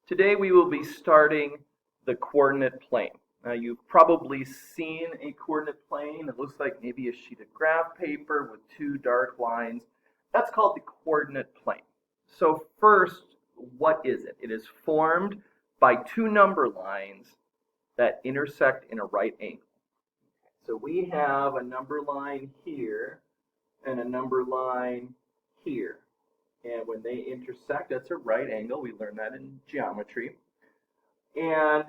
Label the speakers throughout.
Speaker 1: Today we will be starting the coordinate plane. Now you've probably seen a coordinate plane. It looks like maybe a sheet of graph paper with two dark lines. That's called the coordinate plane. So first, what is it? It is formed by two number lines that intersect in a right angle. So we have a number line here and a number line here. And when they intersect, that's a right angle. We learned that in geometry. And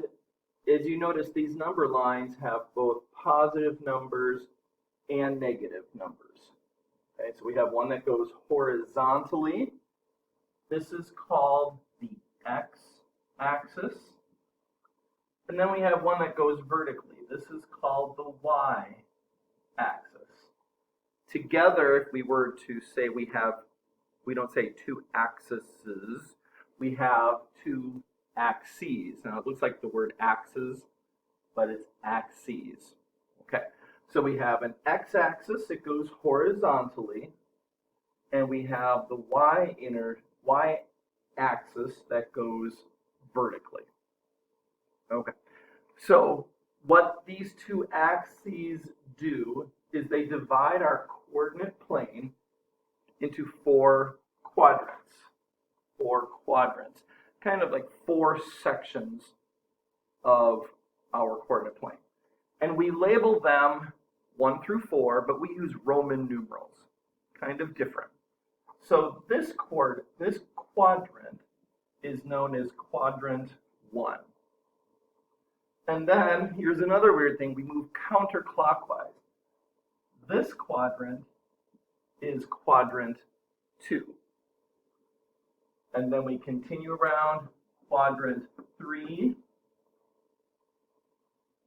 Speaker 1: as you notice, these number lines have both positive numbers and negative numbers. Okay, so we have one that goes horizontally. This is called the x-axis. And then we have one that goes vertically. This is called the y-axis. Together, if we were to say we don't say two axes, we have two axes. Now it looks like the word axes, but it's axes. Okay, so we have an x-axis that goes horizontally, and we have the y-axis that goes vertically. Okay, so what these two axes do is they divide our coordinate plane into four quadrants. Kind of like four sections of our coordinate plane. And we label them 1 through 4, but we use Roman numerals. Kind of different. So this quadrant is known as quadrant 1. And then here's another weird thing. We move counterclockwise. This quadrant is quadrant 2. And then we continue around quadrant 3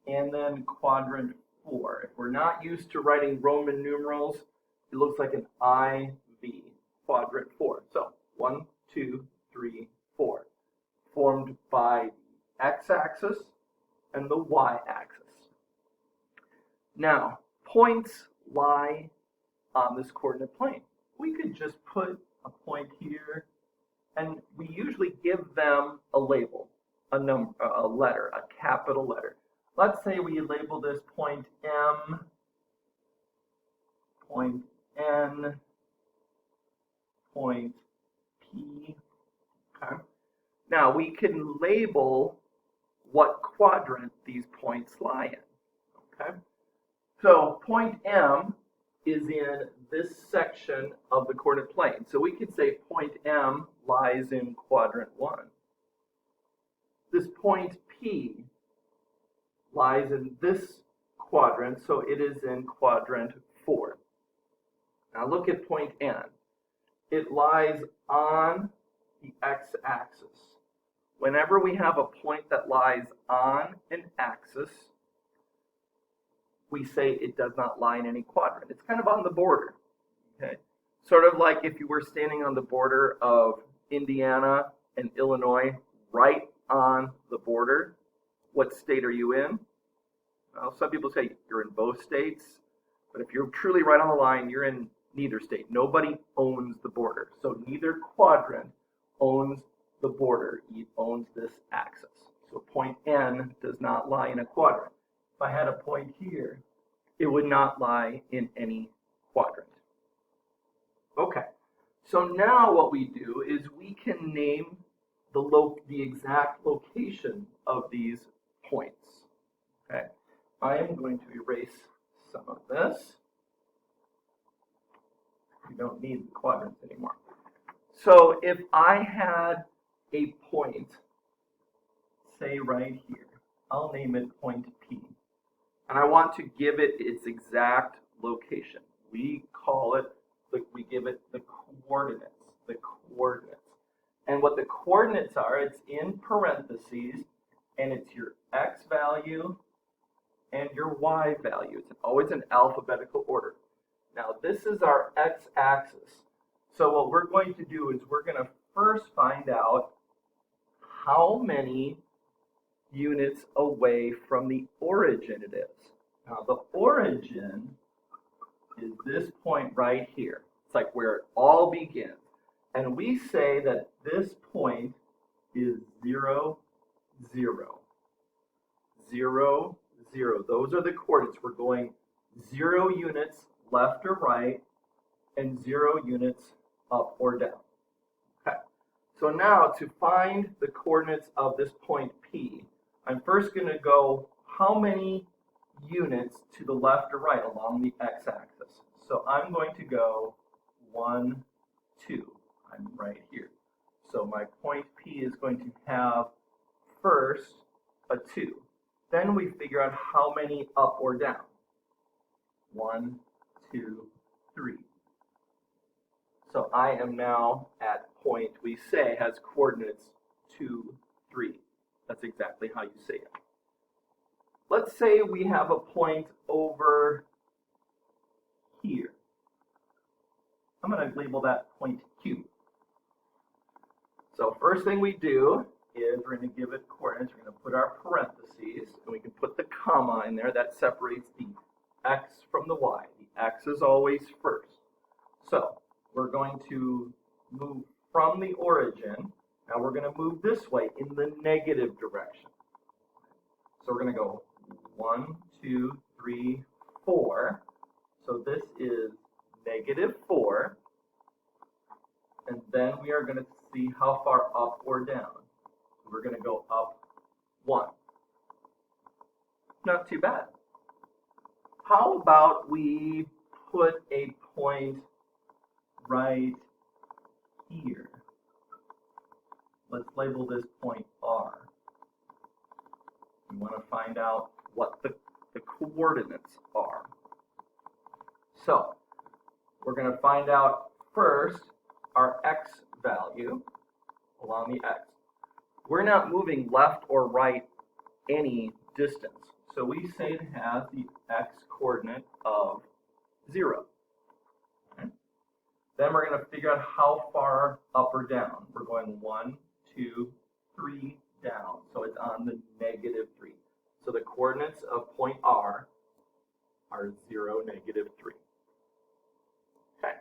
Speaker 1: and then quadrant 4. If we're not used to writing Roman numerals, it looks like an IV, quadrant 4. So 1, 2, 3, 4, formed by the x-axis and the y-axis. Now, points lie on this coordinate plane. We could just put a point here, and we usually give them a label, a number, a letter, a capital letter. Let's say we label this point M, point N, point P. Okay. Now we can label what quadrant these points lie in. Okay. So point M is in this section of the coordinate plane. So we could say point M lies in quadrant 1. This point P lies in this quadrant, so it is in quadrant 4. Now look at point N. It lies on the x-axis. Whenever we have a point that lies on an axis, we say it does not lie in any quadrant. It's kind of on the border. Okay? Sort of like if you were standing on the border of Indiana and Illinois, right on the border. What state are you in? Well, some people say you're in both states, but if you're truly right on the line, you're in neither state. Nobody owns the border. So neither quadrant owns the border. It owns this axis. So point N does not lie in a quadrant. If I had a point here, it would not lie in any quadrant. Okay, so now what we do is we can name the exact location of these points. Okay, I am going to erase some of this. We don't need the quadrants anymore. So if I had a point, say right here, I'll name it point P. And I want to give it its exact location. We give it the coordinates. And what the coordinates are, it's in parentheses, and it's your x value and your y value. It's always in alphabetical order. Now this is our x-axis. So what we're going to do is we're going to first find out how many units away from the origin it is. Now the origin is this point right here. It's like where it all begins. And we say that this point is 0, Those are the coordinates. We're going 0 units left or right and 0 units up or down. Okay. So now to find the coordinates of this point P, I'm first going to go how many units to the left or right along the x-axis. So I'm going to go 1, 2. I'm right here. So my point P is going to have first a 2. Then we figure out how many up or down. 1, 2, 3. So I am now at point we say has coordinates 2, 3. That's exactly how you say it. Let's say we have a point over here. I'm going to label that point Q. So first thing we do is we're going to give it coordinates. We're going to put our parentheses, and we can put the comma in there. That separates the x from the y. The x is always first. So we're going to move from the origin. Now we're going to move this way in the negative direction. So we're going to go 1, 2, 3, 4. So this is -4. And then we are going to see how far up or down. So we're going to go up 1. Not too bad. How about we put a point right here? Let's label this point R. We want to find out what the coordinates are. So we're going to find out first our x value along the x. We're not moving left or right any distance. So we say it has the x coordinate of 0. Okay. Then we're going to figure out how far up or down. We're going 1, 2, 3 down. So it's on the -3. So the coordinates of point R are 0, -3. Okay.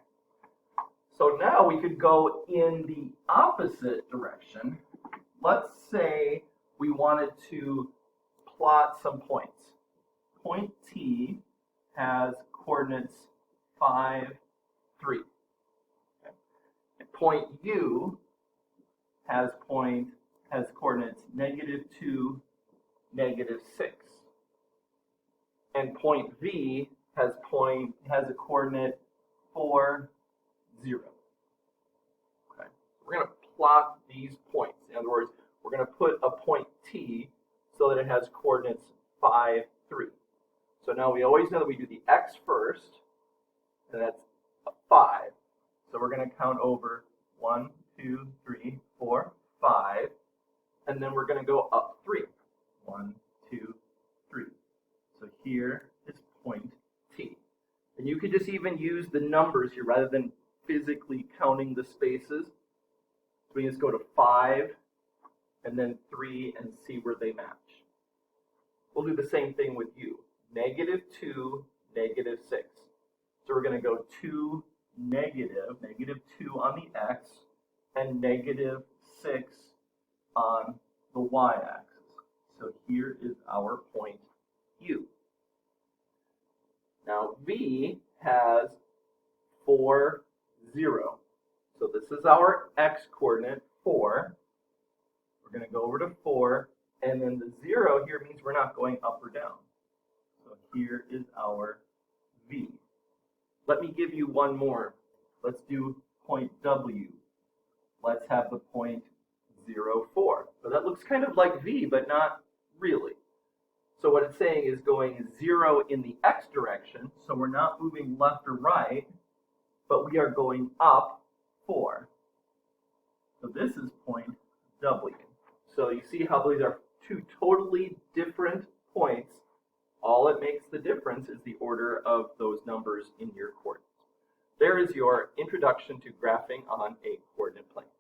Speaker 1: So now we could go in the opposite direction. Let's say we wanted to plot some points. Point T has coordinates 5, 3. Okay. And point U has coordinates -2, -6. And point V has a coordinate 4, 0. Okay. We're going to plot these points. In other words, we're going to put a point T so that it has coordinates 5, 3. So now we always know that we do the x first, and that's a 5. So we're going to count over 1, 2, 3, 4, 5, and then we're going to go up 3. 1, 2, 3. So here is point T. And you could just even use the numbers here rather than physically counting the spaces. So we just go to 5 and then 3 and see where they match. We'll do the same thing with U. -2, -6. So we're going to go 2, -2 on the x, and -6 on the y-axis. So here is our point U. Now V has 4, 0. So this is our x coordinate, 4. We're going to go over to 4, and then the 0 here means we're not going up or down. So here is our V. Let me give you one more. Let's do point W. Let's have the point 0, 4. So that looks kind of like V, but not really. So what it's saying is going 0 in the x direction, so we're not moving left or right, but we are going up 4. So this is point W. So you see how these are two totally different points. All it makes the difference is the order of those numbers in your coordinates. There is your introduction to graphing on a coordinate plane.